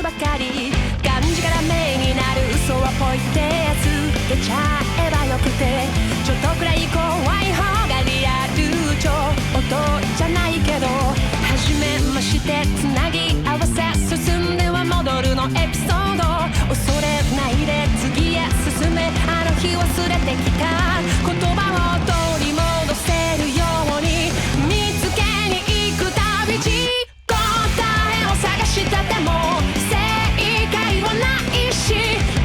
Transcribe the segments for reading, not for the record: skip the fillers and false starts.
ばかりがんじがらめになる嘘はポイってつけちゃえばよくてちょっとくらい怖い方がリアル超音じゃないけど初めましてつなぎ合わせ進んでは戻るのエピソード恐れないで次へ進めあの日忘れてきた言葉を取り戻せるように見つけに行く旅路答えを探してても正解はないし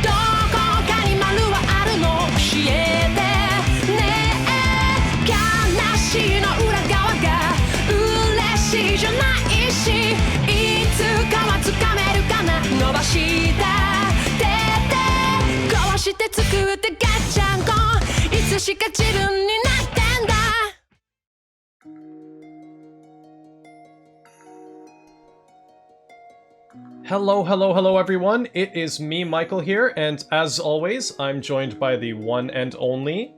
どこかに丸はあるの教えてね悲しいの裏側が嬉しいじゃないしいつかはつかめるかな伸ばした手で壊して作ってガッチャンコいつしか自分になってんだHello, hello, hello everyone. It is me, Michael here, and as always, I'm joined by the one and only...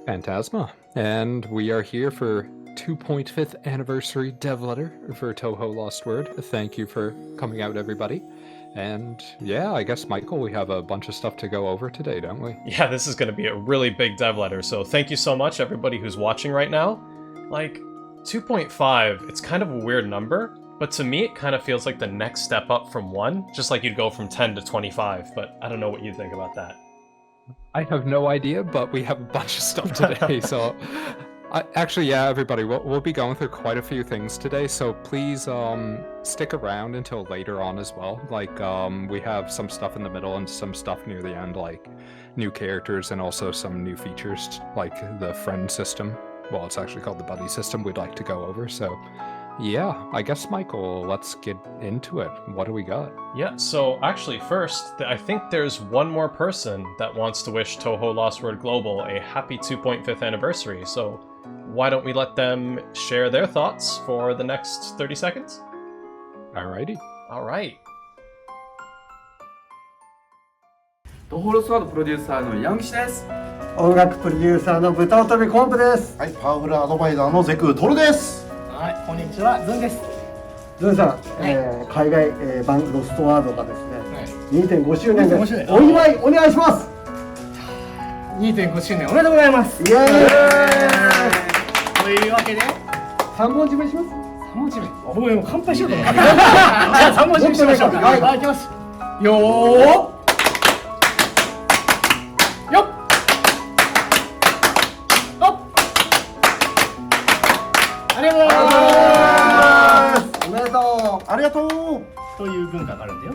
Phantasma. And we are here for 2.5th anniversary dev letter for Touhou LostWord. Thank you for coming out, everybody. And yeah, I guess, Michael, we have a bunch of stuff to go over today, don't we? Yeah, this is going to be a really big dev letter, so thank you so much, everybody who's watching right now. Like, 2.5, it's kind of a weird number, but to me it kind of feels like the next step up from 1, just like you'd go from 10 to 25, but I don't know what you think about that. I have no idea, but we have a bunch of stuff today, so... Actually, yeah, everybody, we'll be going through quite a few things today, so please stick around until later on as well. Like, we have some stuff in the middle and some stuff near the end, like new characters and also some new features, like the friend system. Well, it's actually called the buddy system we'd like to go over, so... Yeah, I guess, Michael, let's get into it. What do we got? Yeah, so actually first, I think there's one more person that wants to wish Touhou LostWord Global a happy 2.5th anniversary, so why don't we let them share their thoughts for the next 30 seconds? Alrighty. Alright. 東宝ロスワードプロデューサーの山岸です。音楽プロデューサーの豚乙女コンプです。はい、パワフルアドバイザーのゼクトルです。はい、こんにちは、ズンです。ズンさん、海外、版ロストワードがですね、2.5 周年です。お祝いお願いします。2.5 周年おめでとうございます。イエーイ。というわけで3文字目します。3文字目。僕も乾杯しようと思って。じゃあ3文字目しましょうか。はい、いきます。よー。ありがとうという文化があるんだよ。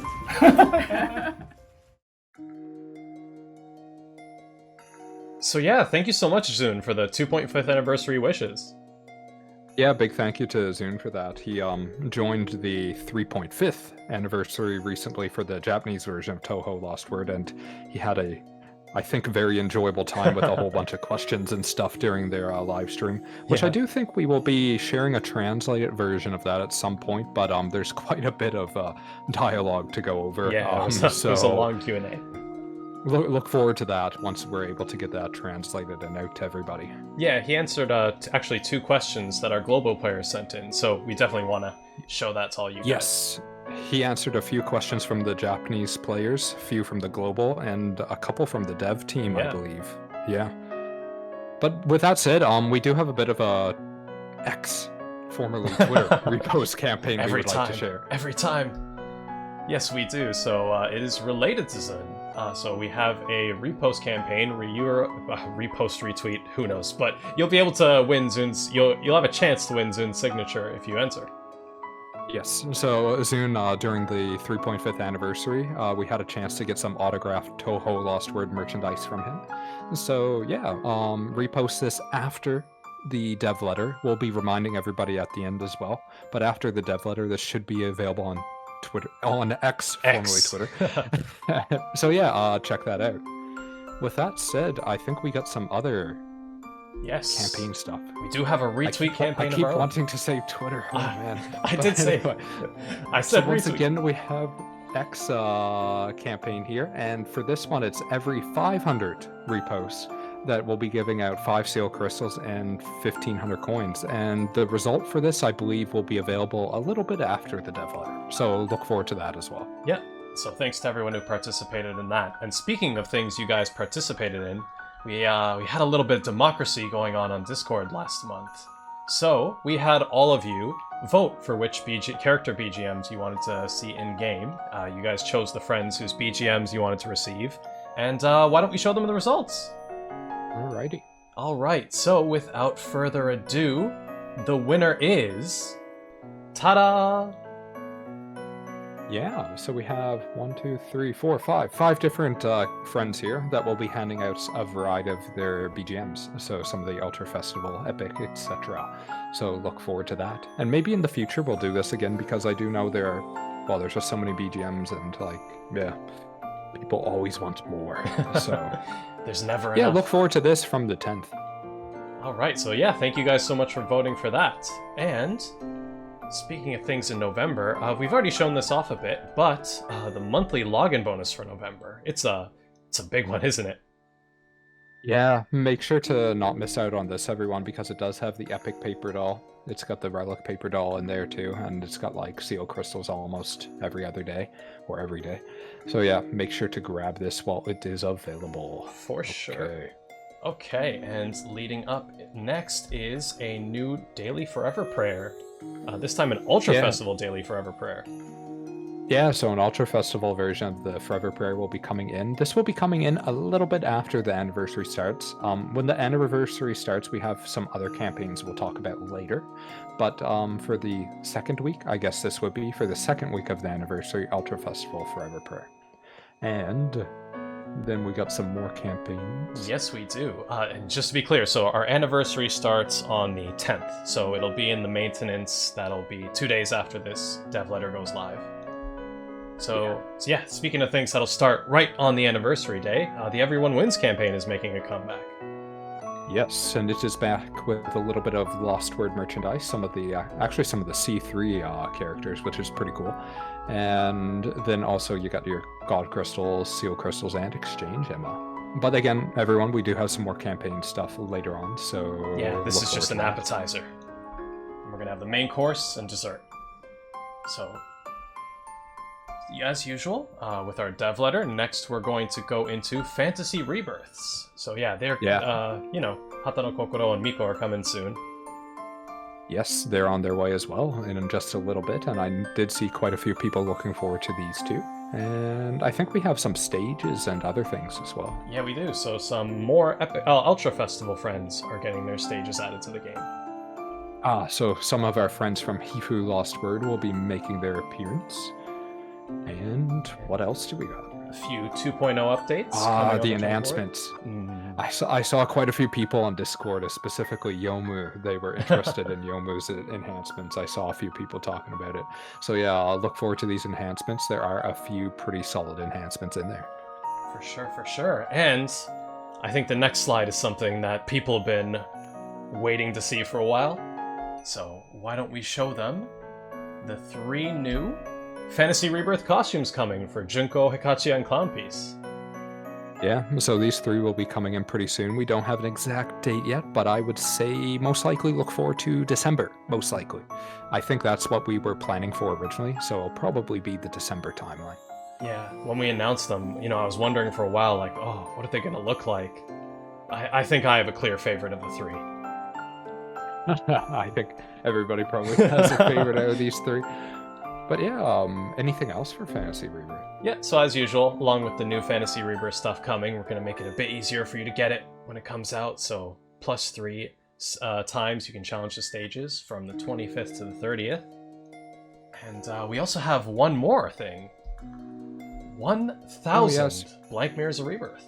So yeah, thank you so much, Zun, for the 2.5th anniversary wishes. Yeah, big thank you to Zun for that. He joined the 3.5th anniversary recently for the Japanese version of Touhou LostWord, and he had a, I think, very enjoyable time with a whole bunch of questions and stuff during their live stream, which I do think we will be sharing a translated version of that at some point, but there's quite a bit of dialogue to go over. Yeah, it was a long Q&A. Look forward to that once we're able to get that translated and out to everybody. Yeah, he answered actually 2 questions that our global players sent in, so we definitely want to show that to all you guys. Yes. He answered a few questions from the Japanese players, a few from the global, and a couple from the dev team, I believe. Yeah. But with that said, we do have a bit of a X, formerly Twitter, repost campaign we would like to share. Every time. Yes, we do. So it is related to Zen. So we have a repost campaign where you're repost, retweet, who knows, but you'll be able to win Zun's. You'll have a chance to win Zun's signature if you enter. Yes, so Zun, during the 3.5th anniversary, we had a chance to get some autographed Touhou LostWord merchandise from him. So yeah, repost this after the dev letter. We'll be reminding everybody at the end as well. But after the dev letter, this should be available on Twitter, on X, formerly Twitter. So yeah, check that out. With that said, I think we got some other campaign stuff. We do have a retweet campaign. I keep wanting to say Twitter. Oh man. I did say I said so once retweet. again, we have X campaign here, and for this one, it's every 500 reposts. that will be giving out 5 seal crystals and 1,500 coins. And the result for this, I believe, will be available a little bit after the dev letter. So look forward to that as well. Yeah, so thanks to everyone who participated in that. And speaking of things you guys participated in, we had a little bit of democracy going on Discord last month. So we had all of you vote for which character BGMs you wanted to see in-game. You guys chose the friends whose BGMs you wanted to receive. And why don't we show them the results? Alrighty. Alright, so without further ado, the winner is... Ta-da! Yeah, so we have 5 different friends here that will be handing out a variety of their BGMs. So some of the Ultra Festival, Epic, etc. So look forward to that. And maybe in the future we'll do this again, because I do know there's just so many BGMs and people always want more. So there's never enough. Yeah, look forward to this from the 10th. Alright, so yeah, thank you guys so much for voting for that. And... speaking of things in November, we've already shown this off a bit, but the monthly login bonus for November, it's a big one, isn't it? Yeah, make sure to not miss out on this, everyone, because it does have the Epic paper doll. It's got the Relic paper doll in there too, and it's got like seal crystals almost every other day, or every day. So yeah, make sure to grab this while it is available. For sure. Okay, and leading up next is a new Daily Forever Prayer. This time an Ultra Festival Daily Forever Prayer. Yeah, so an Ultra Festival version of the Forever Prayer will be coming in. This will be coming in a little bit after the anniversary starts. When the anniversary starts, we have some other campaigns we'll talk about later. But for the second week, I guess this would be for the second week of the anniversary Ultra Festival Forever Prayer. And then we got some more campaigns. Yes, we do. And just to be clear, so our anniversary starts on the 10th. So it'll be in the maintenance. That'll be 2 days after this dev letter goes live. So yeah, speaking of things that'll start right on the anniversary day, the Everyone Wins campaign is making a comeback. Yes, and it is back with a little bit of LostWord merchandise, some of the C3 characters, which is pretty cool. And then also you got your God Crystals, Seal Crystals, and Exchange Emma. But again, everyone, we do have some more campaign stuff later on, so... yeah, this is just an appetizer. And we're gonna have the main course and dessert. So, as usual, with our dev letter, next we're going to go into Fantasy Rebirths. So yeah, Hata no Kokoro and Miko are coming soon. Yes, they're on their way as well in just a little bit, and I did see quite a few people looking forward to these too. And I think we have some stages and other things as well. Yeah, we do. So some more Ultra Festival friends are getting their stages added to the game. So some of our friends from Hifuu LostWord will be making their appearance. And what else do we got? A few 2.0 updates. The enhancements. I saw quite a few people on Discord, specifically Yomu. They were interested in Yomu's enhancements. I saw a few people talking about it. So yeah, I'll look forward to these enhancements. There are a few pretty solid enhancements in there. For sure, for sure. And I think the next slide is something that people have been waiting to see for a while. So why don't we show them the 3 new Fantasy Rebirth costumes coming for Junko, Hikachiya, and Clown Piece. Yeah, so these 3 will be coming in pretty soon. We don't have an exact date yet, but I would say most likely look forward to December, most likely. I think that's what we were planning for originally, so it'll probably be the December timeline. Yeah, when we announced them, I was wondering for a while, like, oh, what are they going to look like? I think I have a clear favorite of the 3. I think everybody probably has a favorite out of these 3. But yeah, anything else for Fantasy Rebirth? Yeah, so as usual, along with the new Fantasy Rebirth stuff coming, we're going to make it a bit easier for you to get it when it comes out. So +3 times you can challenge the stages from the 25th to the 30th. And we also have one more thing. 1,000 Blank Mirrors of Rebirth.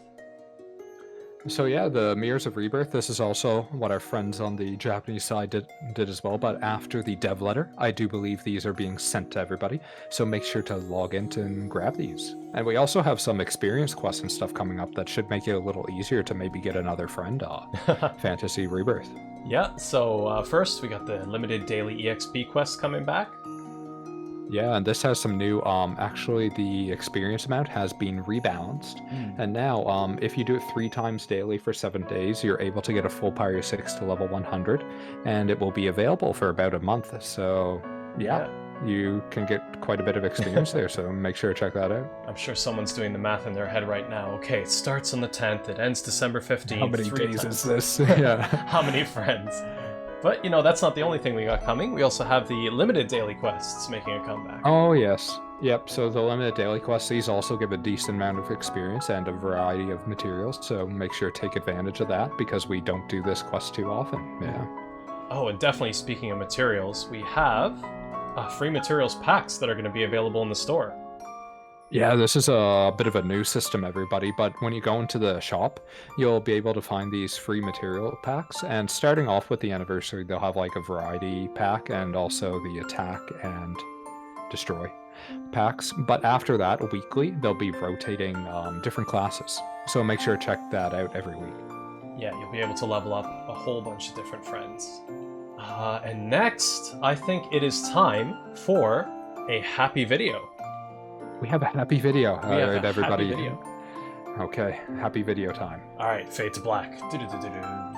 So yeah, the Mirrors of Rebirth, this is also what our friends on the Japanese side did as well, but after the dev letter, I do believe these are being sent to everybody, so make sure to log in and grab these. And we also have some experience quests and stuff coming up that should make it a little easier to maybe get another friend on Fantasy Rebirth. Yeah, so first we got the limited daily EXP quests coming back. Yeah, and this has some new, actually the experience amount has been rebalanced. And now, if you do it 3 times daily for 7 days, you're able to get a full Power 6 to level 100, and it will be available for about a month. So, yeah, you can get quite a bit of experience there, so make sure to check that out. I'm sure someone's doing the math in their head right now. Okay, it starts on the 10th, it ends December 15th. How many 3 days times. is this? Yeah. How many friends? But, you know, that's not the only thing we got coming. We also have the limited daily quests making a comeback. Oh, yes. Yep, so the limited daily quests, these also give a decent amount of experience and a variety of materials, so make sure to take advantage of that, because we don't do this quest too often. Yeah. Oh, and definitely speaking of materials, we have free materials packs that are going to be available in the store. Yeah, this is a bit of a new system, everybody, but when you go into the shop, you'll be able to find these free material packs, and starting off with the anniversary, they'll have like a variety pack and also the attack and destroy packs, but after that, weekly, they'll be rotating different classes, so make sure to check that out every week. Yeah, you'll be able to level up a whole bunch of different friends. And next, I think it is time for a happy video. We have a happy video. We have Alright, a everybody. happy video. Okay, happy video time. Alright, fade to black. Do-do-do-do-do.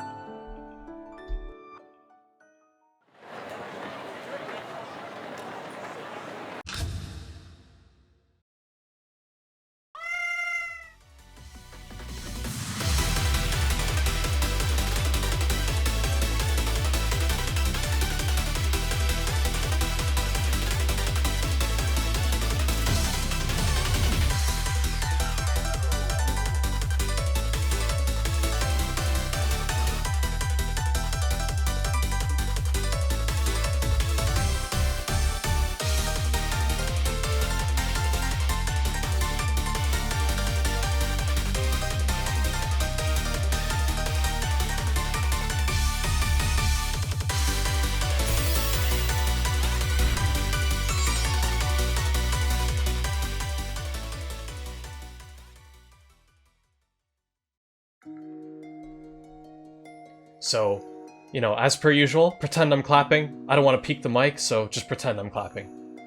So, you know, as per usual, pretend I'm clapping. I don't want to peek the mic, so just pretend I'm clapping.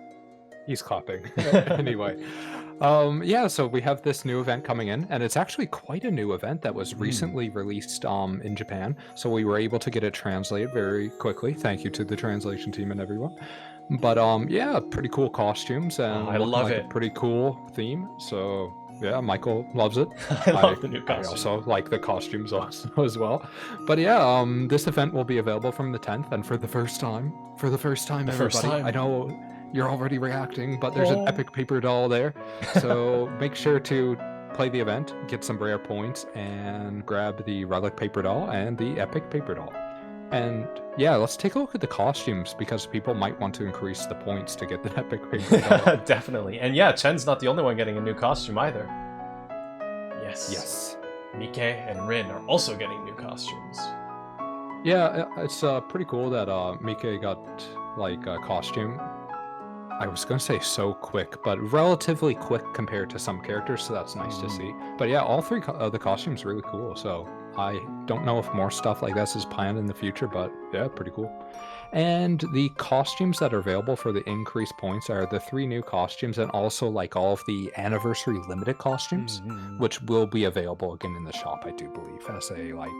He's clapping. Anyway. Yeah, so we have this new event coming in, and it's actually quite a new event that was recently released in Japan, so we were able to get it translated very quickly. Thank you to the translation team and everyone. But yeah, pretty cool costumes, and I love like it. a pretty cool theme, so yeah, Michael loves it. I love the new I costume. also like the costumes also as well. But yeah, this event will be available from the 10th, and for the first time, everybody, first time. I know you're already reacting, but there's an Oh. epic paper doll there. So make sure to play the event, get some rare points, and grab the Relic paper doll and the epic paper doll. And yeah, let's take a look at the costumes, because people might want to increase the points to get the epic paper doll. Definitely. And yeah, Chen's not the only one getting a new costume either. Yes. Yes. Mike and Rin are also getting new costumes. Yeah, it's pretty cool that Mike got like a costume. I was gonna say so quick, but relatively quick compared to some characters, so that's nice to see. But yeah, all three of the costumes are really cool, so I don't know if more stuff like this is planned in the future, but yeah, pretty cool. And the costumes that are available for the increased points are the 3 new costumes, and also like all of the anniversary limited costumes, which will be available again in the shop, I do believe, as a like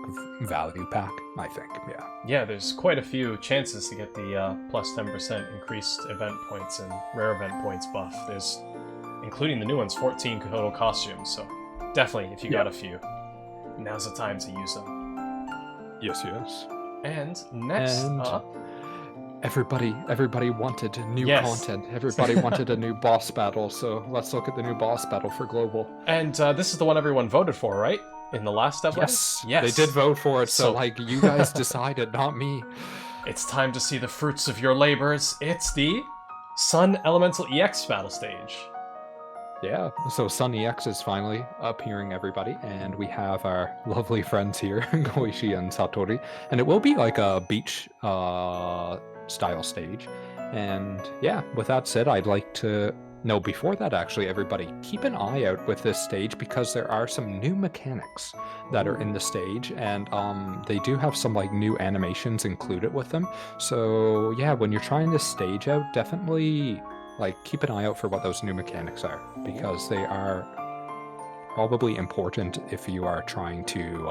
value pack, I think. Yeah. Yeah, there's quite a few chances to get the plus 10% increased event points and rare event points buff. There's, including the new ones, 14 total costumes, so definitely, if you got a few, now's the time to use them. Yes, yes. And next up... Everybody wanted new content. Everybody wanted a new boss battle, so let's look at the new boss battle for Global. And this is the one everyone voted for, right? In the last episode? Yes, they did vote for it, so So- like, you guys decided, not me. It's time to see the fruits of your labors. It's the Sun Elemental EX battle stage. Yeah, so Sun EX is finally appearing, everybody, and we have our lovely friends here, Goichi and Satori, and it will be like a beach style stage. And yeah, with that said, I'd like to know, before that actually, everybody, keep an eye out with this stage, because there are some new mechanics that are in the stage, and they do have some like new animations included with them. So yeah, when you're trying this stage out, definitely like keep an eye out for what those new mechanics are, because they are probably important if you are trying to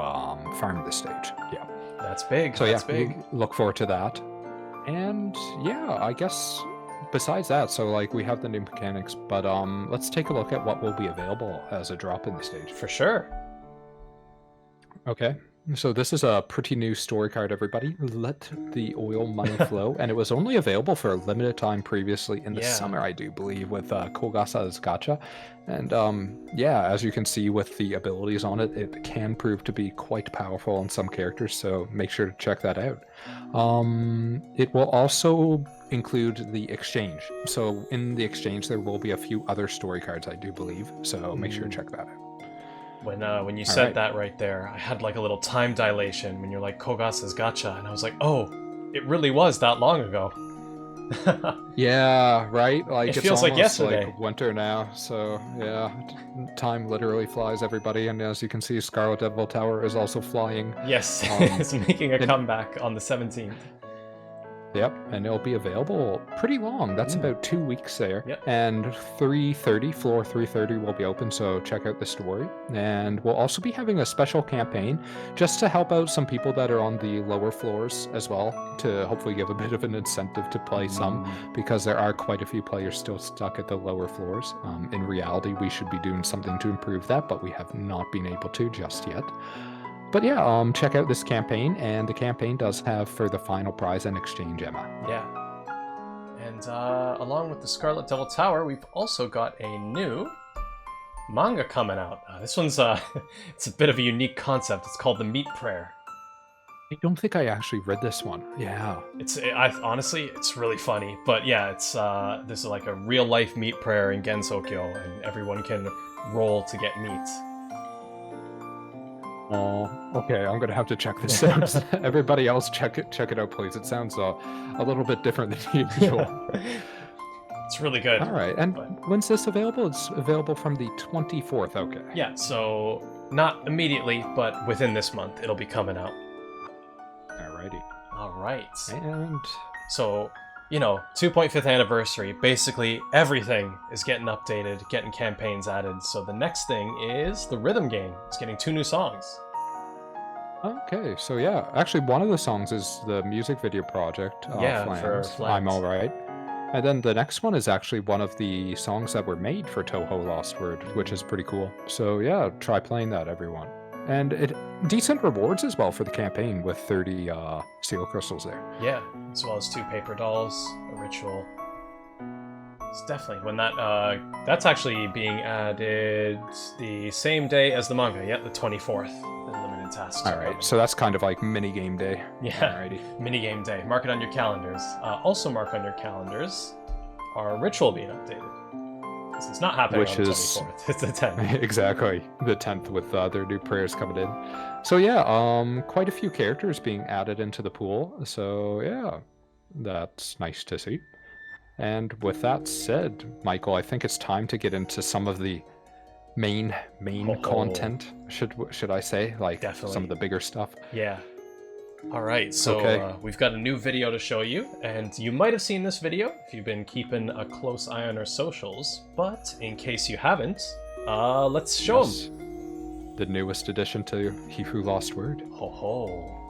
farm the stage. Yeah. That's big. So that's yeah, big. look forward to that. And yeah, I guess besides that, so like we have the new mechanics, but let's take a look at what will be available as a drop in the stage. For sure. Okay, so this is a pretty new story card, everybody. Let the oil money flow. And it was only available for a limited time previously in the summer, I do believe, with Kogasa's gacha. And yeah, as you can see with the abilities on it, it can prove to be quite powerful on some characters, so make sure to check that out. It will also include the exchange. So in the exchange, there will be a few other story cards, I do believe, so make sure to check that out. When you said that right there, I had like a little time dilation when you're like Kogasa's gacha, and I was like, oh, it really was that long ago. Yeah, right? Like it it's feels like almost yesterday. like winter now, so yeah, time literally flies, everybody. And as you can see, Scarlet Devil Tower is also flying. Yes, it's making a comeback on the 17th. Yep, and it'll be available pretty long. That's about 2 weeks there. Yep. And 3:30, floor 3:30 will be open, so check out the story. And we'll also be having a special campaign just to help out some people that are on the lower floors as well, to hopefully give a bit of an incentive to play some, because there are quite a few players still stuck at the lower floors. In reality, we should be doing something to improve that, but we have not been able to just yet. But yeah, check out this campaign, and the campaign does have for the final prize an exchange, Emma. Yeah. And along with the Scarlet Devil Tower, we've also got a new manga coming out. This one's it's a bit of a unique concept. It's called The Meat Prayer. I don't think I actually read this one. Yeah. Honestly, it's really funny. But yeah, it's this is like a real life meat prayer in Gensokyo, and everyone can roll to get meat. Oh, okay. I'm gonna have to check this out. Everybody else, check it out, please. It sounds a little bit different than usual. It's really good. All right. And when's this available? It's available from the 24th. Okay. Yeah. So not immediately, but within this month, it'll be coming out. Alrighty. All right. And so, 2.5th anniversary. Basically, everything is getting updated, getting campaigns added. So the next thing is the rhythm game. It's getting 2 new songs. okay, so yeah, actually one of the songs is the music video project. for Flans. I'm Alright. And then the next one is actually one of the songs that were made for Touhou LostWord, which is pretty cool. So yeah, try playing that, everyone. And decent rewards as well for the campaign, with 30 seal crystals there. Yeah, as well as 2 paper dolls, a ritual. It's definitely when that's actually being added the same day as the manga. Yeah, the 24th. The limited tasks. All right, so that's kind of like mini game day. Yeah, Alrighty. mini game day. Mark it on your calendars. Also mark on your calendars our ritual being updated. It's not happening Which on the is 24th. It's the 10th. Exactly, the 10th, with their new prayers coming in. So yeah, quite a few characters being added into the pool. So yeah, that's nice to see. And with that said, Michael, I think it's time to get into some of the main content. Should I say, like Definitely. some of the bigger stuff? Yeah. All right, so we've got a new video to show you, and you might have seen this video if you've been keeping a close eye on our socials, but in case you haven't, let's show them. The newest addition to Hifuu LostWord. Ho ho.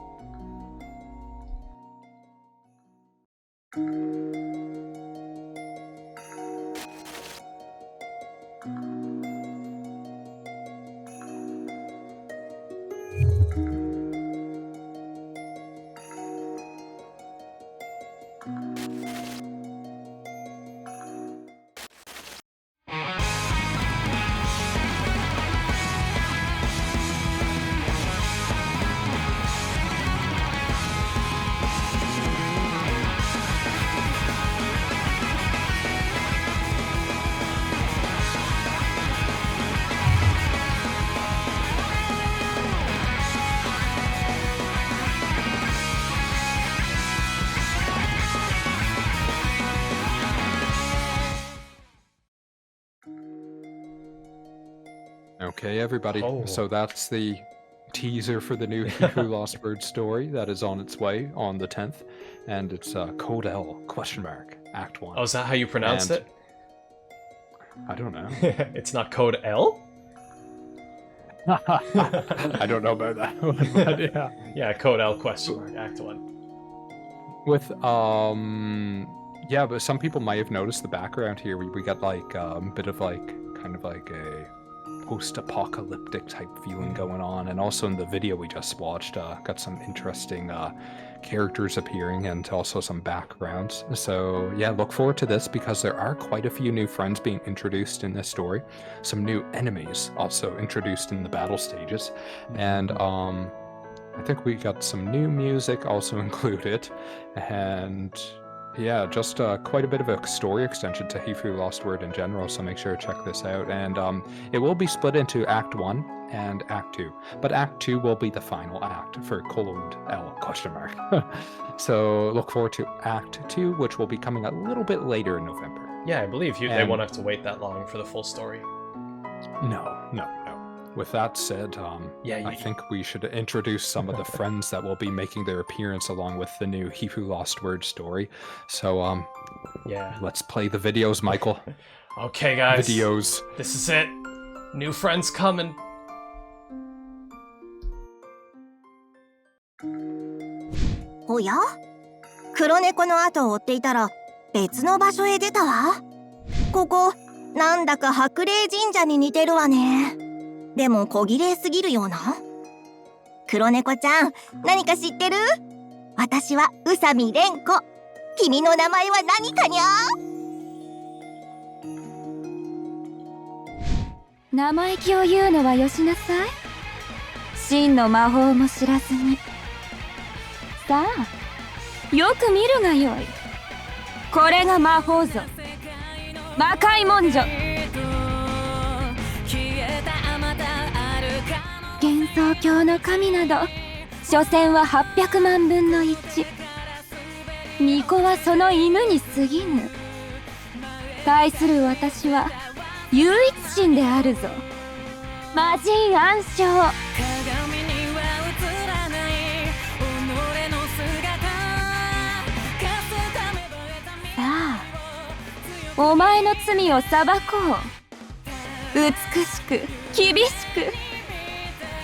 Okay, everybody. Oh. So that's the teaser for the new Hifuu LostWord story that is on its way on the 10th, and it's Code L ? Act 1. Oh, is that how you pronounce And- it? I don't know. It's not code L? I don't know about that one, but yeah. Yeah, code L question mark, Act 1. With, yeah, but some people might have noticed the background here. We got like a bit of like, kind of like a post-apocalyptic type feeling going on. And also in the video we just watched, got some interesting characters appearing and also some backgrounds. So yeah, look forward to this because there are quite a few new friends being introduced in this story. Some new enemies also introduced in the battle stages. And I think we got some new music also included. And yeah, just quite a bit of a story extension to Hifuu LostWord in general, so make sure to check this out. And it will be split into Act 1 and Act 2, but Act 2 will be the final act for L question mark. So look forward to Act 2, which will be coming a little bit later in November. Yeah, I believe they won't have to wait that long for the full story. No. With that said, I think we should introduce some of the friends that will be making their appearance along with the new Hifuu LostWord story. So, yeah, let's play the videos, Michael. Okay, guys. Videos. This is it. New friends coming. おや？黒猫の後を追っていたら別の場所へ出たわ。ここなんだか白霊神社に似てるわね。でも小綺麗すぎるような。黒猫ちゃん、何か知ってる？私は宇佐美蓮子。君の名前は何かにゃ？生意気を言うのはよしなさい。真の魔法も知らずに。さあ、よく見るがよい。これが魔法像。魔界文書。幻想郷の神など所詮は800万分の1。巫女はその犬に過ぎぬ。対する私は唯一神であるぞ。魔人暗唱。さあ、お前の罪を裁こう。美しく厳しく。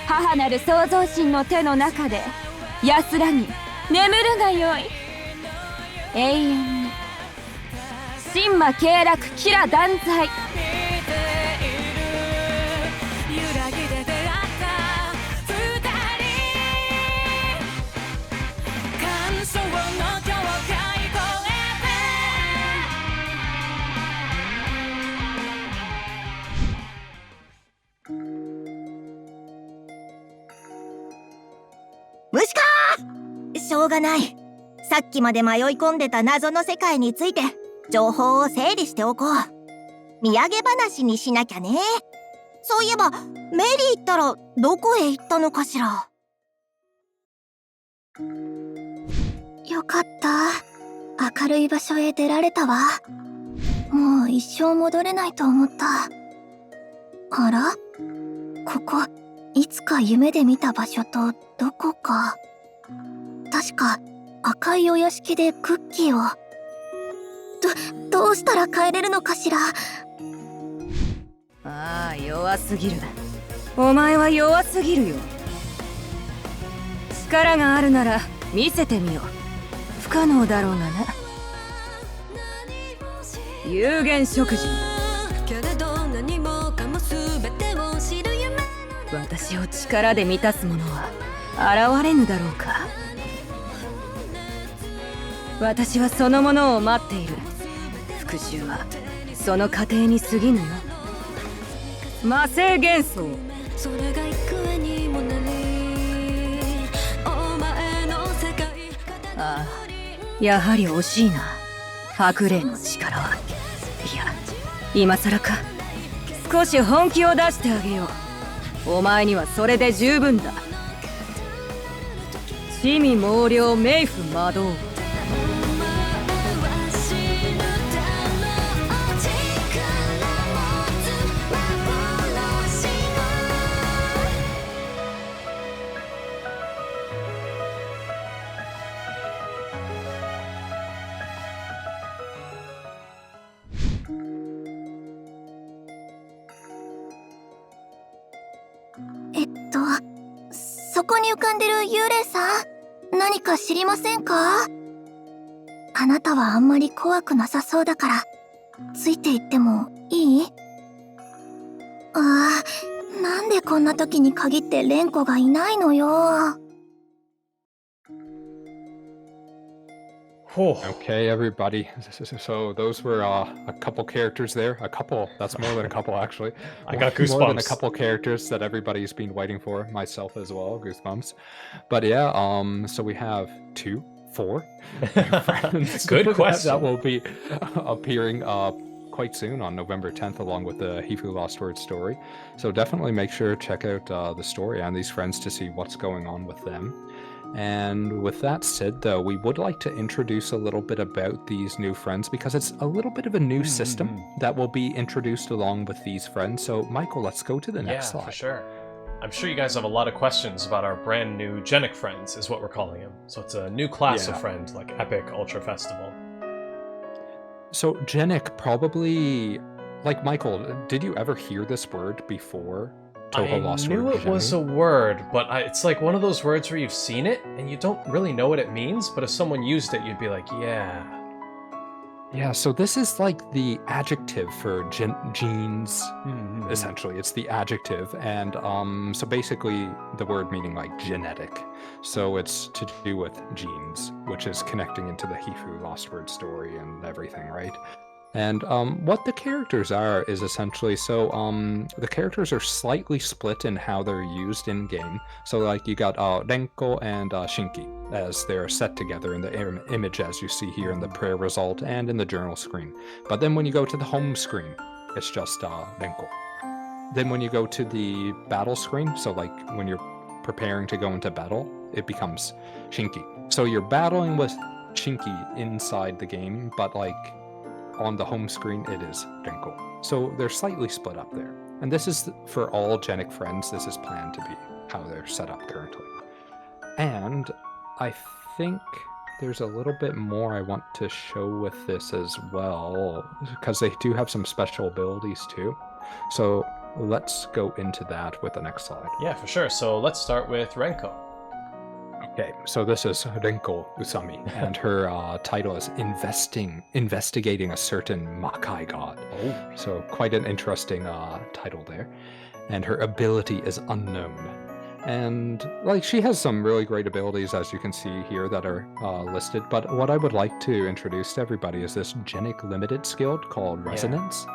母なる創造神の手の中で安らぎ眠るがよい。永遠に神魔経絡キラ断罪。無視かー。しょうがない。さっきまで迷い込んでた謎の世界について情報を整理しておこう。土産話にしなきゃね。そういえばメリーったらどこへ行ったのかしら。よかった。明るい場所へ出られたわ。もう一生戻れないと思った。あら？ここいつか夢で見た場所とどこか。確か赤いお屋敷でクッキーを。どうしたら帰れるのかしら。ああ、弱すぎる。お前は弱すぎるよ。力があるなら見せてみよう。不可能だろうがな。有限食事。私を力で満たすものは現れぬだろうか。私はそのものを待っている。復讐はその過程に過ぎぬよ。魔性幻想。ああ、やはり惜しいな。白霊の力は。いや、今更か。少し本気を出してあげよう。お前にはそれで十分だ。地味猛量冥府魔導。横に浮かんでる幽霊さん、何か知りませんか？あなたはあんまり怖くなさそうだから、ついていってもいい？なんでこんな時に限って蓮子がいないのよ。Okay, everybody. So those were a couple characters there. A couple. That's more than a couple, actually. I got More than a goosebumps. couple characters that everybody's been waiting for. Myself as well. Goosebumps. But yeah. So we have 2, 4 friends. Good question. That will be appearing quite soon on November 10th, along with the Hifuu LostWord story. So definitely make sure to check out the story and these friends to see what's going on with them. And with that said, though, we would like to introduce a little bit about these new friends because it's a little bit of a new system that will be introduced along with these friends. So, Michael, let's go to the next slide. Yeah, for sure. I'm sure you guys have a lot of questions about our brand new Genic friends, is what we're calling them. So it's a new class of friend, like Epic Ultra Festival. So, Genic, probably, like Michael, did you ever hear this word before? Touhou LostWord. I knew it was a word, but it's like one of those words where you've seen it and you don't really know what it means, but if someone used it, you'd be like, yeah. Yeah, so this is like the adjective for genes, essentially. It's the adjective, and so basically the word meaning like genetic. So it's to do with genes, which is connecting into the Hifuu LostWord story and everything, right? And what the characters are is essentially, so the characters are slightly split in how they're used in-game. So like you got Renko and Shinki as they're set together in the image as you see here in the prayer result and in the journal screen. But then when you go to the home screen, it's just Renko. Then when you go to the battle screen, so like when you're preparing to go into battle, it becomes Shinki. So you're battling with Shinki inside the game, but like on the home screen, it is Renko. So they're slightly split up there. And this is for all Genic friends, this is planned to be how they're set up currently. And I think there's a little bit more I want to show with this as well, because they do have some special abilities too. So let's go into that with the next slide. Yeah, for sure. So let's start with Renko. Okay, so this is Renko Usami, and her title is Investigating a Certain Makai God. Oh. So quite an interesting title there. And her ability is Unknown. And like she has some really great abilities, as you can see here, that are listed. But what I would like to introduce to everybody is this Genic limited skill called Resonance.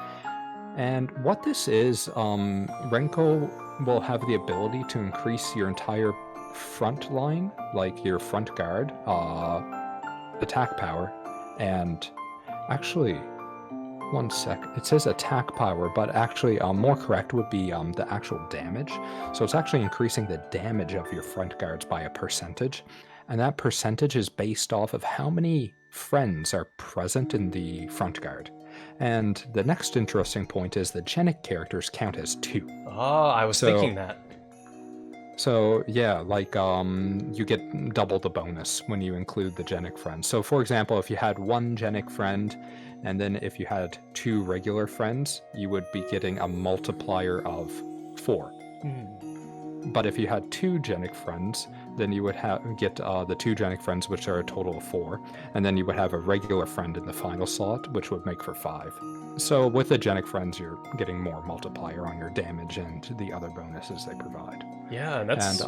And what this is, Renko will have the ability to increase your entire front line, like your front guard, attack power, and actually, one sec, it says attack power, but actually more correct would be the actual damage. So it's actually increasing the damage of your front guards by a percentage, and that percentage is based off of how many friends are present in the front guard. And the next interesting point is the Genic characters count as 2. Oh, I was thinking that. So yeah, like you get double the bonus when you include the Genic friends. So for example, if you had 1 Genic friend, and then if you had 2 regular friends, you would be getting a multiplier of 4. But if you had 2 Genic friends, then you would get the 2 Genic friends, which are a total of 4, and then you would have a regular friend in the final slot, which would make for 5. So with the Genic friends, you're getting more multiplier on your damage and the other bonuses they provide. Yeah, that's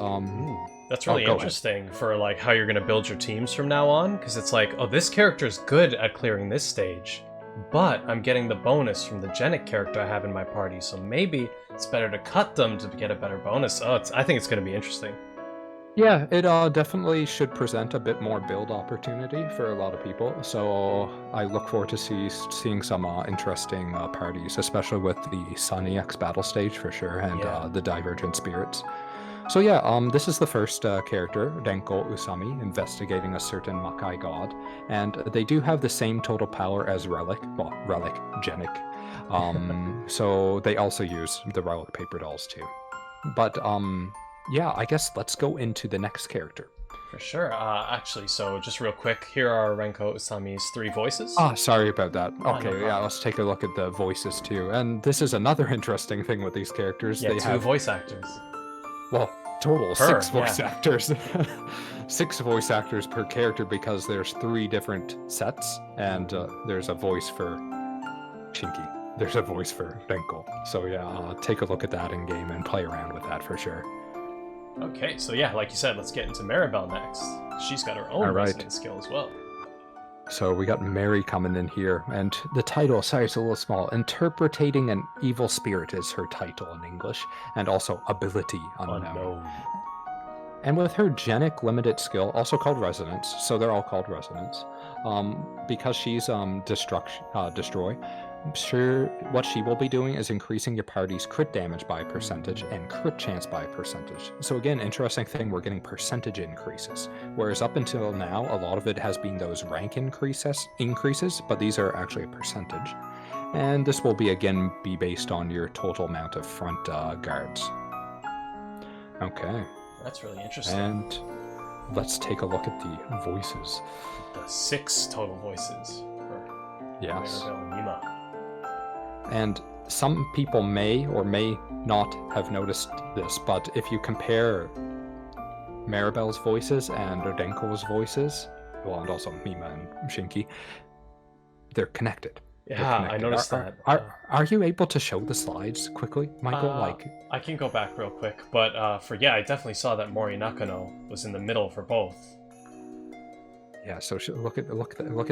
really go interesting for like how you're gonna build your teams from now on, because it's like, oh, this character's good at clearing this stage, but I'm getting the bonus from the Genic character I have in my party, so maybe it's better to cut them to get a better bonus. Oh, I think it's gonna be interesting. Yeah, it definitely should present a bit more build opportunity for a lot of people. So I look forward to seeing some interesting parties, especially with the Sunny X battle stage for sure, and the Divergent spirits. So yeah, this is the first character, Renko Usami, investigating a certain Makai god, and they do have the same total power as Relic, well, Relic, Genic. So they also use the Relic paper dolls too. But yeah, I guess let's go into the next character. For sure. Actually, so just real quick, here are Renko Usami's 3 voices. Sorry about that. Oh, Okay, no yeah, let's take a look at the voices too. And this is another interesting thing with these characters. Yeah, they 2 have voice actors. Well, total Her, 6 voice actors. 6 voice actors per character because there's 3 different sets, and there's a voice for Shinki. There's a voice for Renko. So yeah, take a look at that in game and play around with that for sure. Okay, so yeah, like you said, let's get into Maribel next. She's got her own All right. resonance skill as well. So we got Mary coming in here, and the title, sorry, it's a little small. Interpreting an evil spirit is her title in English, and also ability unknown. And with her Genic limited skill, also called Resonance, so they're all called Resonance, because she's Destroy, I'm sure what she will be doing is increasing your party's crit damage by a percentage and crit chance by a percentage. So again, interesting thing, we're getting percentage increases, whereas up until now, a lot of it has been those rank increases, but these are actually a percentage. And this will be based on your total amount of front guards. Okay. That's really interesting. And let's take a look at the voices. The 6 total voices for Yes. Maribel and Mima. And some people may or may not have noticed this, but if you compare Maribel's voices and Renko's voices, well, and also Mima and Shinki, they're connected. Yeah, I noticed that. Are you able to show the slides quickly, Michael? I can go back real quick, but I definitely saw that Mori Nakano was in the middle for both. Yeah, so look at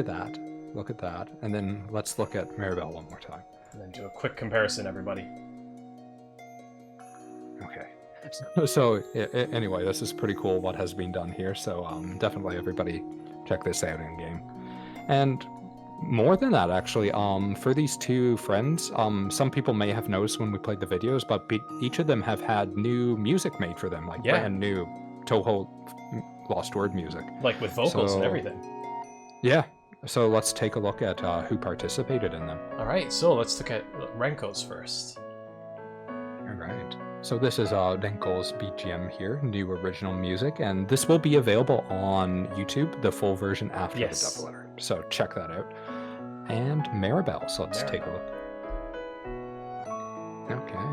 that, and then let's look at Maribel one more time. And then do a quick comparison, everybody. Okay. So anyway, this is pretty cool what has been done here. So definitely everybody check this out in game. And more than that, actually, for these 2 friends, some people may have noticed when we played the videos, but each of them have had new music made for them, like brand new Touhou LostWord music. Like with vocals and everything. Yeah. So let's take a look at who participated in them. Alright, so let's look at Renko's first. Alright. So this is Renko's BGM here, new original music, and this will be available on YouTube, the full version after the dub letter. So check that out. And Maribel, so let's take a look. Okay.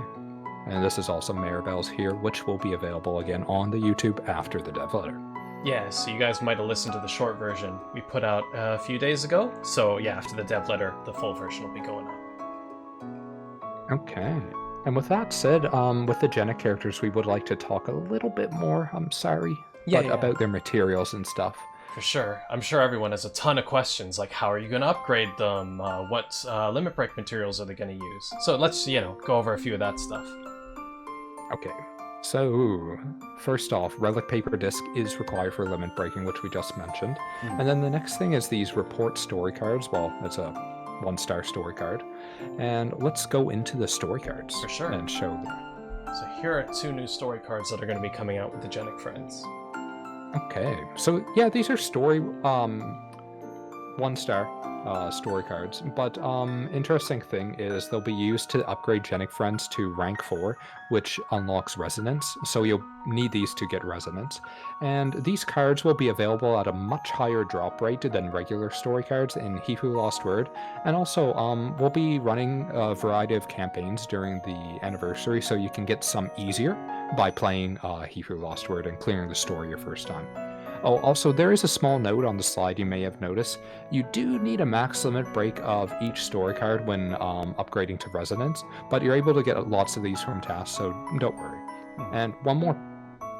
And this is also Maribel's here, which will be available again on the YouTube after the dev letter. Yeah, so you guys might have listened to the short version we put out a few days ago. So yeah, after the dev letter, the full version will be going up. Okay. And with that said, with the Genic characters, we would like to talk a little bit more, I'm sorry, about their materials and stuff. For sure. I'm sure everyone has a ton of questions, like how are you going to upgrade them? What limit break materials are they going to use? So let's, go over a few of that stuff. Okay. So, first off, Relic Paper Disc is required for limit breaking, which we just mentioned. And then the next thing is these report story cards. Well, it's a 1-star story card. And let's go into the story cards. For sure. And show them. So here are 2 new story cards that are going to be coming out with the Genic friends. Okay. So, yeah, these are story 1-star story cards, but interesting thing is they'll be used to upgrade Genic friends to rank 4, which unlocks resonance, so you'll need these to get resonance. And these cards will be available at a much higher drop rate than regular story cards in Hifuu LostWord, and also we'll be running a variety of campaigns during the anniversary, so you can get some easier by playing Hifuu LostWord and clearing the story your first time. Oh, also, there is a small note on the slide you may have noticed. You do need a max limit break of each story card when upgrading to Resonance, but you're able to get lots of these from tasks, so don't worry. And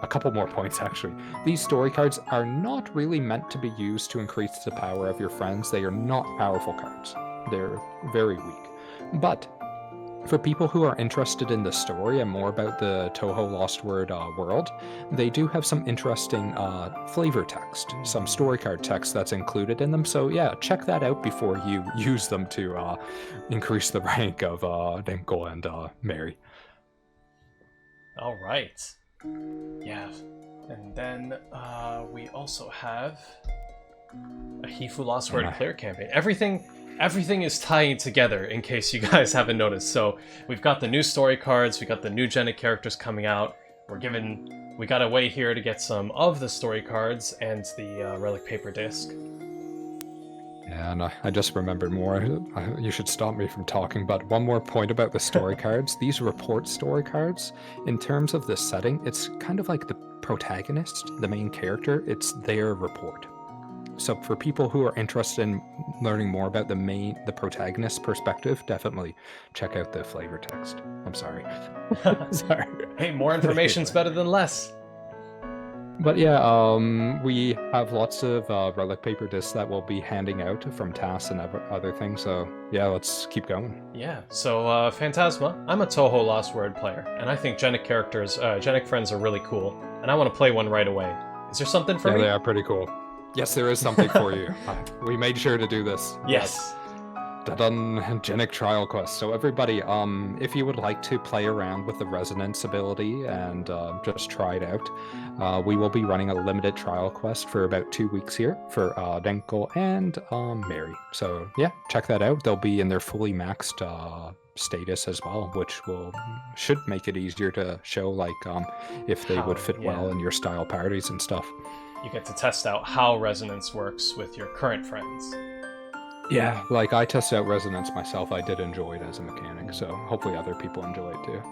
a couple more points actually. These story cards are not really meant to be used to increase the power of your friends. They are not powerful cards. They're very weak. But for people who are interested in the story and more about the Touhou LostWord world, they do have some interesting flavor text, some story card text that's included in them. So yeah, check that out before you use them to increase the rank of Renko and Mary. All right. Yeah. And then we also have a Hifuu LostWord clear campaign. Everything is tying together, in case you guys haven't noticed. So we've got the new story cards, we got the new Genic characters coming out. We got to wait here to get some of the story cards and the Relic Paper Disc. Yeah, and I just remembered more. You should stop me from talking, but one more point about the story cards. These report story cards, in terms of the setting, it's kind of like the protagonist, the main character, it's their report. So for people who are interested in learning more about the protagonist's perspective, definitely check out the flavor text. I'm sorry. Sorry. Hey, more information's better than less. But yeah, we have lots of relic paper discs that we'll be handing out from tasks and other things, so yeah, let's keep going. Yeah, so Phantasma, I'm a Touhou LostWord player, and I think Genic characters, Genic friends are really cool, and I want to play one right away. Is there something for me? Yeah, they are pretty cool. Yes, there is something for you. We made sure to do this. Yes. Dun Genic trial quest. So everybody, if you would like to play around with the resonance ability and just try it out, we will be running a limited trial quest for about 2 weeks here for Renko and Mary. So yeah, check that out. They'll be in their fully maxed status as well, which should make it easier to show like if they would fit well in your style parties and stuff. You get to test out how resonance works with your current friends. Yeah, like I tested out resonance myself. I did enjoy it as a mechanic, so hopefully other people enjoy it too.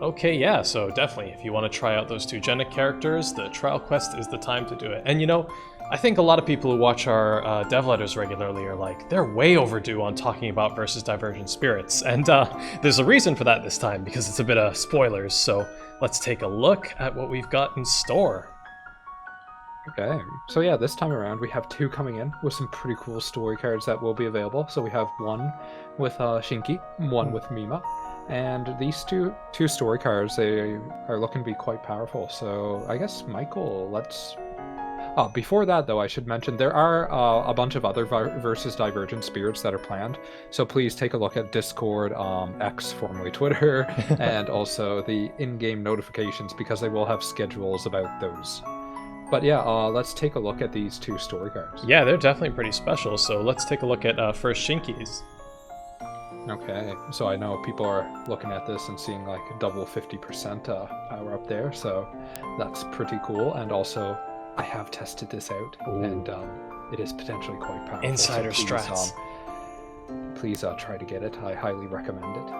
Okay, yeah, so definitely, if you want to try out those two Genic characters, the trial quest is the time to do it. And you know, I think a lot of people who watch our dev letters regularly are like, they're way overdue on talking about versus Divergent spirits. And there's a reason for that this time, because it's a bit of spoilers, so let's take a look at what we've got in store. Okay, so yeah, this time around we have 2 coming in with some pretty cool story cards that will be available. So we have one with Shinki, one with Mima, and these two story cards, they are looking to be quite powerful. So I guess, Michael, let's... before that though, I should mention there are a bunch of other versus Divergent spirits that are planned. So please take a look at Discord, X, formerly Twitter, and also the in-game notifications, because they will have schedules about those. But yeah, let's take a look at these 2 story cards. Yeah, they're definitely pretty special, so let's take a look at first Shinki's. Okay, so I know people are looking at this and seeing like double 50% power up there, so that's pretty cool. And also, I have tested this out, and it is potentially quite powerful. Insider strats. Please try to get it. I highly recommend it.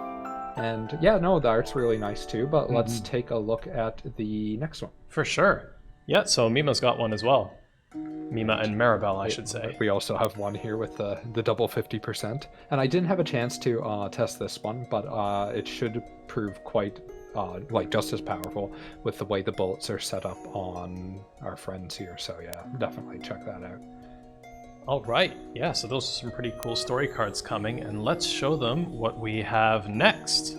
And yeah, no, the art's really nice too, but let's take a look at the next one. For sure. Yeah, so Mima's got one as well. Mima and Maribel, I should say. We also have one here with the double 50%. And I didn't have a chance to test this one, but it should prove quite like just as powerful with the way the bullets are set up on our friends here. So yeah, definitely check that out. All right, yeah, so those are some pretty cool story cards coming, and let's show them what we have next.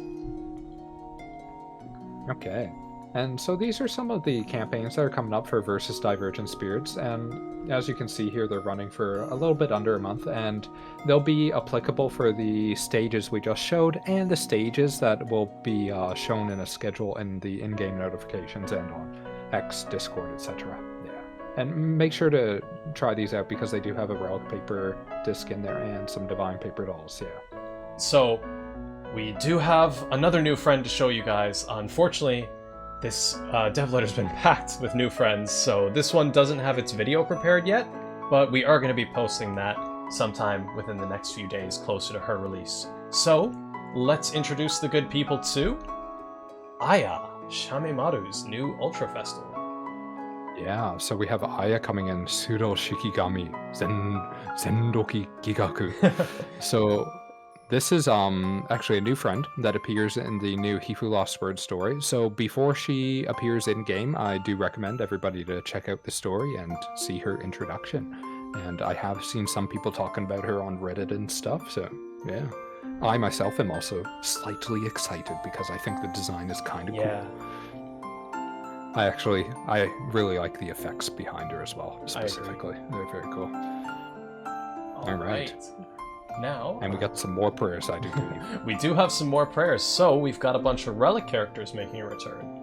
Okay. And so these are some of the campaigns that are coming up for versus Divergent Spirits, and as you can see here, they're running for a little bit under a month, and they'll be applicable for the stages we just showed, and the stages that will be shown in a schedule in the in-game notifications and on X, Discord, etc. Yeah. And make sure to try these out, because they do have a Relic paper disc in there and some Divine paper dolls, yeah. So, we do have another new friend to show you guys. Unfortunately, this dev letter's been packed with new friends, so this one doesn't have its video prepared yet, but we are going to be posting that sometime within the next few days closer to her release. So, let's introduce the good people to Aya, Shameimaru's new Ultra Festival. Yeah, so we have Aya coming in, Pseudo Shikigami, Zendoki Gigaku. So this is actually a new friend that appears in the new Hifuu LostWord story. So before she appears in-game, I do recommend everybody to check out the story and see her introduction. And I have seen some people talking about her on Reddit and stuff, so yeah. I myself am also slightly excited because I think the design is kind of cool. I really like the effects behind her as well, specifically. They're very cool. All right. Now, and we got some more prayers, I do believe. We do have some more prayers, so we've got a bunch of Relic characters making a return.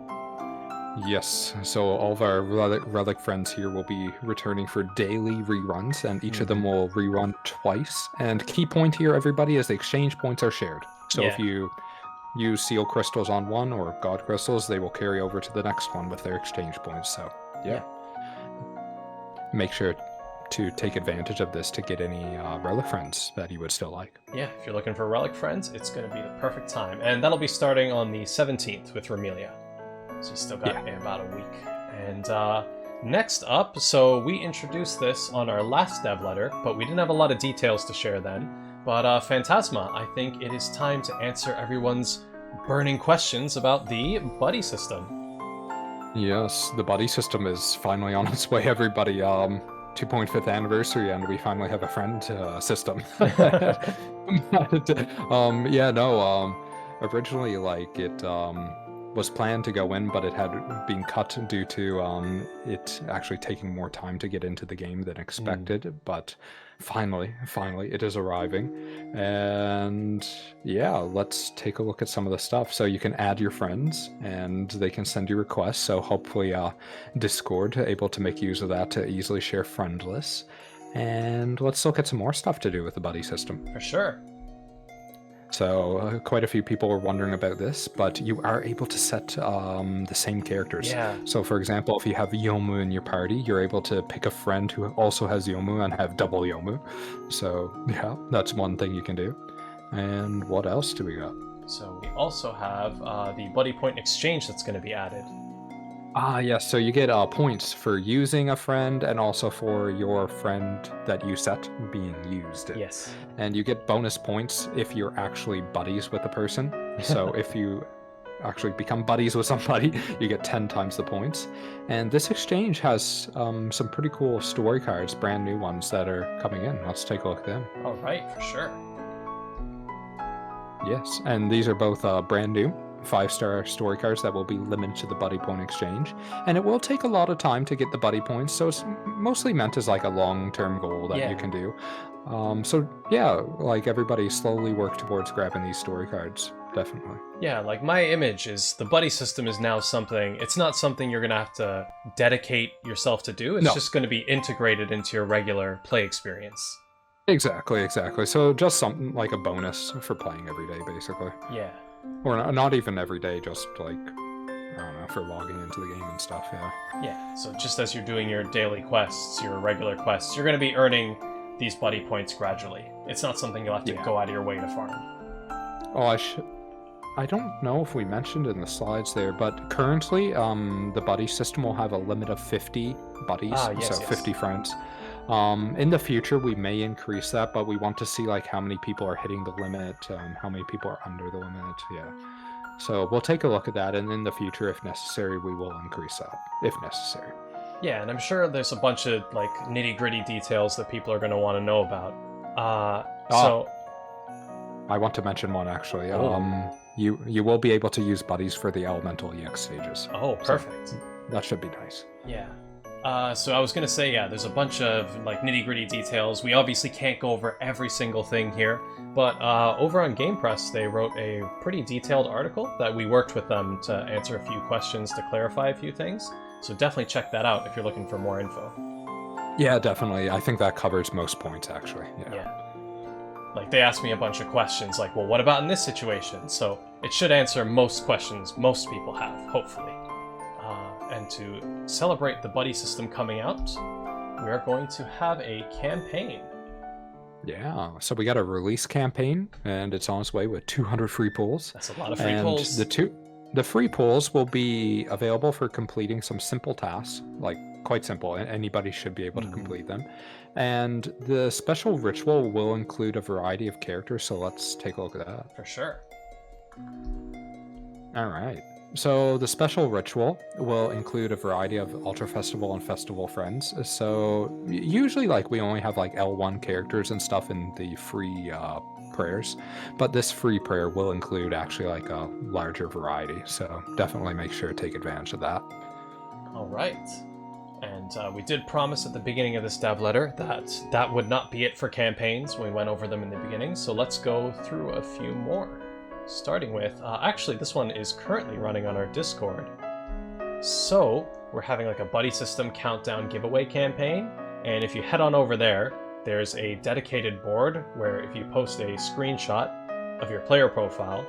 Yes, so all of our Relic friends here will be returning for daily reruns, and each of them will rerun twice. And key point here, everybody, is the exchange points are shared. So if you use seal crystals on one or god crystals, they will carry over to the next one with their exchange points. So yeah. Make sure to take advantage of this to get any Relic friends that you would still like. Yeah, if you're looking for Relic friends, it's going to be the perfect time. And that'll be starting on the 17th with Remelia. So you still got about a week. And next up, so we introduced this on our last dev letter, but we didn't have a lot of details to share then. But Phantasma, I think it is time to answer everyone's burning questions about the buddy system. Yes, the buddy system is finally on its way, everybody. 2.5th anniversary, and we finally have a friend system. Originally, like, it was planned to go in, but it had been cut due to it actually taking more time to get into the game than expected. But finally, it is arriving. And yeah, let's take a look at some of the stuff. So you can add your friends, and they can send you requests. So hopefully Discord able to make use of that to easily share friend lists. And let's look at some more stuff to do with the buddy system. For sure. So quite a few people were wondering about this, but you are able to set the same characters. Yeah. So for example, if you have Yomu in your party, you're able to pick a friend who also has Yomu and have double Yomu. So yeah, that's one thing you can do. And what else do we got? So we also have the buddy point exchange that's going to be added. Yes, so you get points for using a friend and also for your friend that you set being used. Yes. And you get bonus points if you're actually buddies with the person. So if you actually become buddies with somebody, you get 10 times the points. And this exchange has some pretty cool story cards, brand new ones that are coming in. Let's take a look at them. All right, for sure. Yes, and these are both brand new 5-star story cards that will be limited to the buddy point exchange, and it will take a lot of time to get the buddy points, so it's mostly meant as like a long-term goal that you can do. So yeah, like everybody slowly work towards grabbing these story cards, definitely. Yeah, like my image is the buddy system is now something, it's not something you're gonna have to dedicate yourself to do, it's just gonna be integrated into your regular play experience. Exactly. So just something like a bonus for playing every day, basically. Yeah. Or not even every day, just like, I don't know, for logging into the game and stuff, yeah. Yeah, so just as you're doing your daily quests, your regular quests, you're going to be earning these buddy points gradually. It's not something you'll have to go out of your way to farm. Oh, I don't know if we mentioned in the slides there, but currently the buddy system will have a limit of 50 buddies, 50 friends. In the future, we may increase that, but we want to see like how many people are hitting the limit, how many people are under the limit, So we'll take a look at that, and in the future, if necessary, we will increase that, if necessary. Yeah, and I'm sure there's a bunch of like nitty-gritty details that people are going to want to know about. So I want to mention one actually. You will be able to use buddies for the elemental EX stages. Oh, perfect. So that should be nice. Yeah. So I was going to say, yeah, there's a bunch of like nitty-gritty details. We obviously can't go over every single thing here, but over on Game Press, they wrote a pretty detailed article that we worked with them to answer a few questions to clarify a few things. So definitely check that out if you're looking for more info. Yeah, definitely. I think that covers most points, actually. Yeah. Like, they asked me a bunch of questions, like, well, what about in this situation? So it should answer most questions most people have, hopefully. And to celebrate the buddy system coming out, we are going to have a campaign. Yeah, so we got a release campaign, and it's on its way with 200 free pulls. That's a lot of free pulls. The free pulls will be available for completing some simple tasks, like quite simple, and anybody should be able to complete them. And the special ritual will include a variety of characters, so let's take a look at that. For sure. All right. So the special ritual will include a variety of Ultra Festival and Festival friends. So usually like we only have like L1 characters and stuff in the free prayers, but this free prayer will include actually like a larger variety. So definitely make sure to take advantage of that. All right. And we did promise at the beginning of this dev letter that that would not be it for campaigns. We went over them in the beginning. So let's go through a few more. Starting with, actually this one is currently running on our Discord. So we're having like a buddy system countdown giveaway campaign, and if you head on over there, there's a dedicated board where if you post a screenshot of your player profile,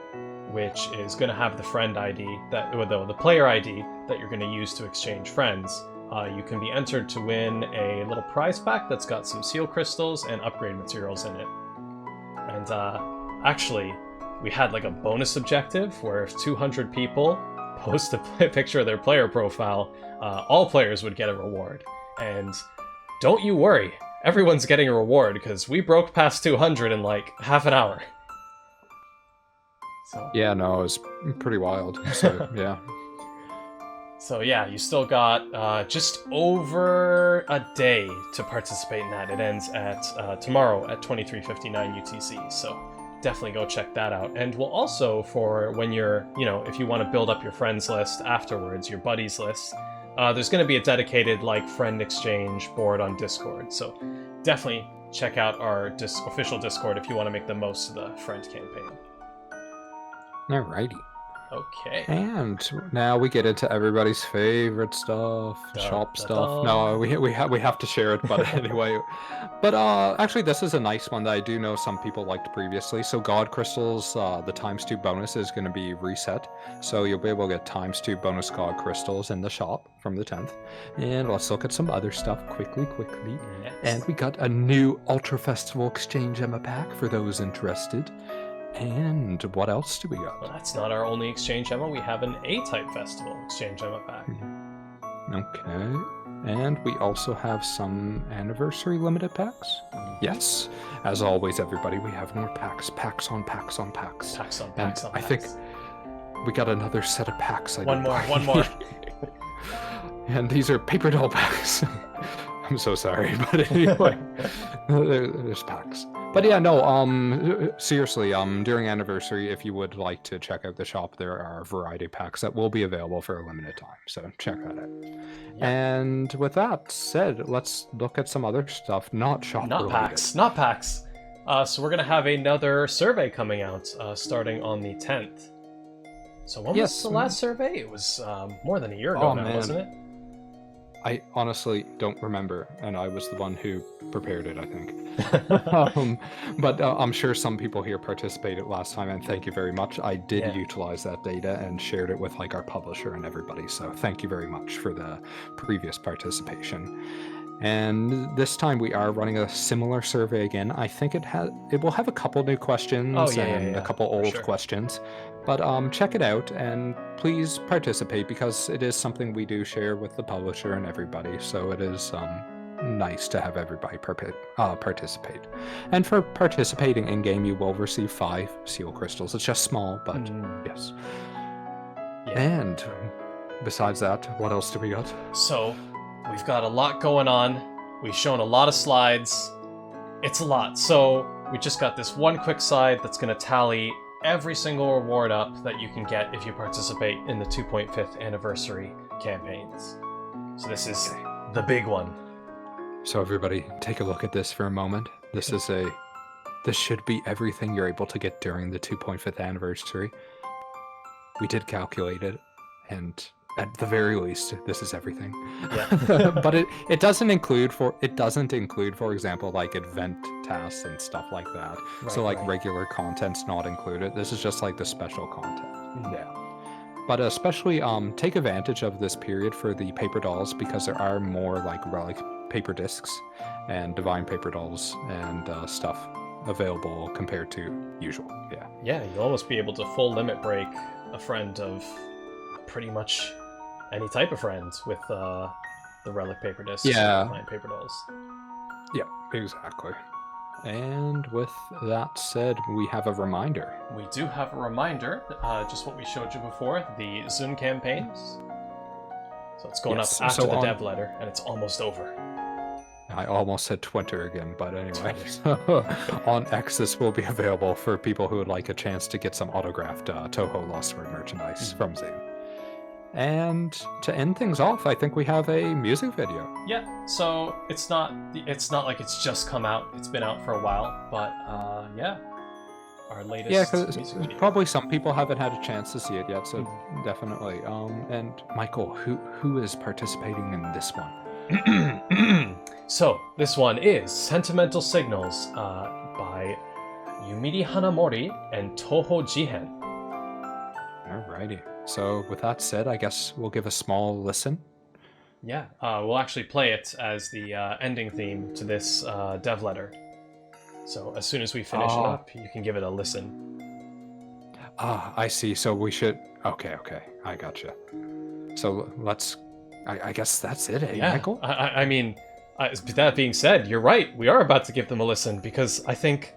which is going to have the friend ID, the player ID that you're going to use to exchange friends, you can be entered to win a little prize pack that's got some seal crystals and upgrade materials in it. And actually, we had like a bonus objective where if 200 people post a picture of their player profile, all players would get a reward. And don't you worry, everyone's getting a reward because we broke past 200 in like half an hour. So. Yeah, no, it was pretty wild. So, yeah. So yeah, you still got just over a day to participate in that. It ends at tomorrow at 23:59 UTC. So definitely go check that out. And we'll also, for when you're, if you want to build up your friends list afterwards, your buddies list, there's going to be a dedicated like friend exchange board on Discord. So definitely check out our official Discord if you want to make the most of the friend campaign. Alrighty. Okay. And now we get into everybody's favorite stuff, shop stuff. No, we have to share it, but anyway. But actually, this is a nice one that I do know some people liked previously. So God Crystals, the ×2 bonus is going to be reset. So you'll be able to get ×2 bonus God Crystals in the shop from the 10th. And let's look at some other stuff quickly. Yes. And we got a new Ultra Festival Exchange Emma pack for those interested. And what else do we got? Well, that's not our only exchange Emma. We have an A-type festival exchange Emma pack. Okay. And we also have some anniversary limited packs. Yes. As always, everybody, we have more packs. Packs on packs on packs. Packs on packs on packs. I think we got another set of packs. One more. And these are paper doll packs. I'm so sorry, but anyway, there's packs. But yeah, no, seriously, during anniversary, if you would like to check out the shop, there are a variety of packs that will be available for a limited time, so check that out. Yeah. And with that said, let's look at some other stuff, not packs. So we're going to have another survey coming out, starting on the 10th. So when was the last survey? It was more than a year ago now, wasn't it? I honestly don't remember, and I was the one who prepared it, I think. But I'm sure some people here participated last time, and thank you very much. I did utilize that data and shared it with like our publisher and everybody, so thank you very much for the previous participation. And this time we are running a similar survey again. I think it will have a couple new questions and a couple old questions. But check it out and please participate because it is something we do share with the publisher and everybody. So it is nice to have everybody participate. And for participating in game, you will receive 5 seal crystals. It's just small, but yes. Yeah. And besides that, what else do we got? So we've got a lot going on. We've shown a lot of slides. It's a lot. So we just got this one quick slide that's going to tally every single reward up that you can get if you participate in the 2.5th anniversary campaigns. So this is the big one. So everybody, take a look at this for a moment. This should be everything you're able to get during the 2.5th anniversary. We did calculate it, and at the very least, this is everything. Yeah. But it doesn't include, for example, like event tasks and stuff like that. Right, so like regular content's not included. This is just like the special content. Yeah. But especially take advantage of this period for the paper dolls because there are more like Relic paper discs and Divine paper dolls and stuff available compared to usual. Yeah. Yeah, you'll almost be able to full limit break a friend of pretty much any type of friends with the Relic paper discs and Divine paper dolls. Yeah, exactly. And with that said, we have a reminder. We do have a reminder, just what we showed you before, the Zun campaigns. So it's going up after the dev letter, and it's almost over. I almost said Twitter again, but anyway. On X, this will be available for people who would like a chance to get some autographed Touhou LostWord merchandise from Zun. And to end things off, I think we have a music video. Yeah, so it's not like it's just come out. It's been out for a while, but our latest. Yeah, because probably some people haven't had a chance to see it yet, so definitely. And Michael, who is participating in this one? So this one is Sentimental Signals by Yumiri Hanamori and Touhou Jihen. Alrighty. So with that said, I guess we'll give a small listen Yeah, we'll actually play it as the ending theme to this dev letter. So as soon as we finish it up, you can give it a listen. I see. So we should... Okay, I gotcha. So let's... I guess that's it, eh, Yeah, Michael? I mean, that being said, you're right. We are about to give them a listen because I think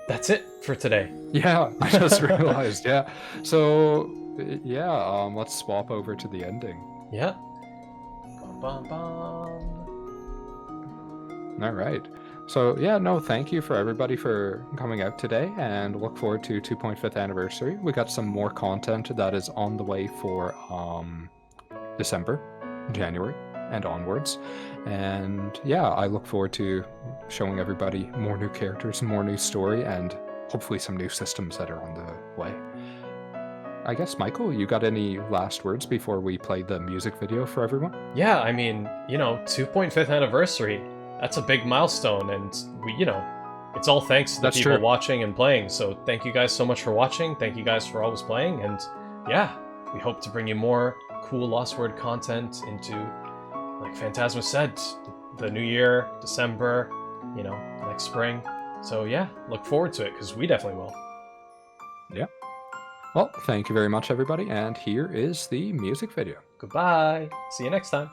that's it for today. Yeah, I just realized, yeah. So, yeah, let's swap over to the ending. Yeah. Bum, bum, bum. All right. So, yeah, no, thank you for everybody for coming out today, and look forward to 2.5th anniversary. We got some more content that is on the way for December, January, and onwards. And yeah, I look forward to showing everybody more new characters, more new story, and hopefully some new systems that are on the way. I guess, Michael, you got any last words before we play the music video for everyone? Yeah, I mean, 2.5th anniversary. That's a big milestone, and we, it's all thanks to the people watching and playing. So thank you guys so much for watching. Thank you guys for always playing, and yeah, we hope to bring you more cool Lost Word content into, like Phantasma said, the new year, December, next spring. So yeah, look forward to it, because we definitely will. Yeah. Well, thank you very much, everybody, and here is the music video. Goodbye. See you next time.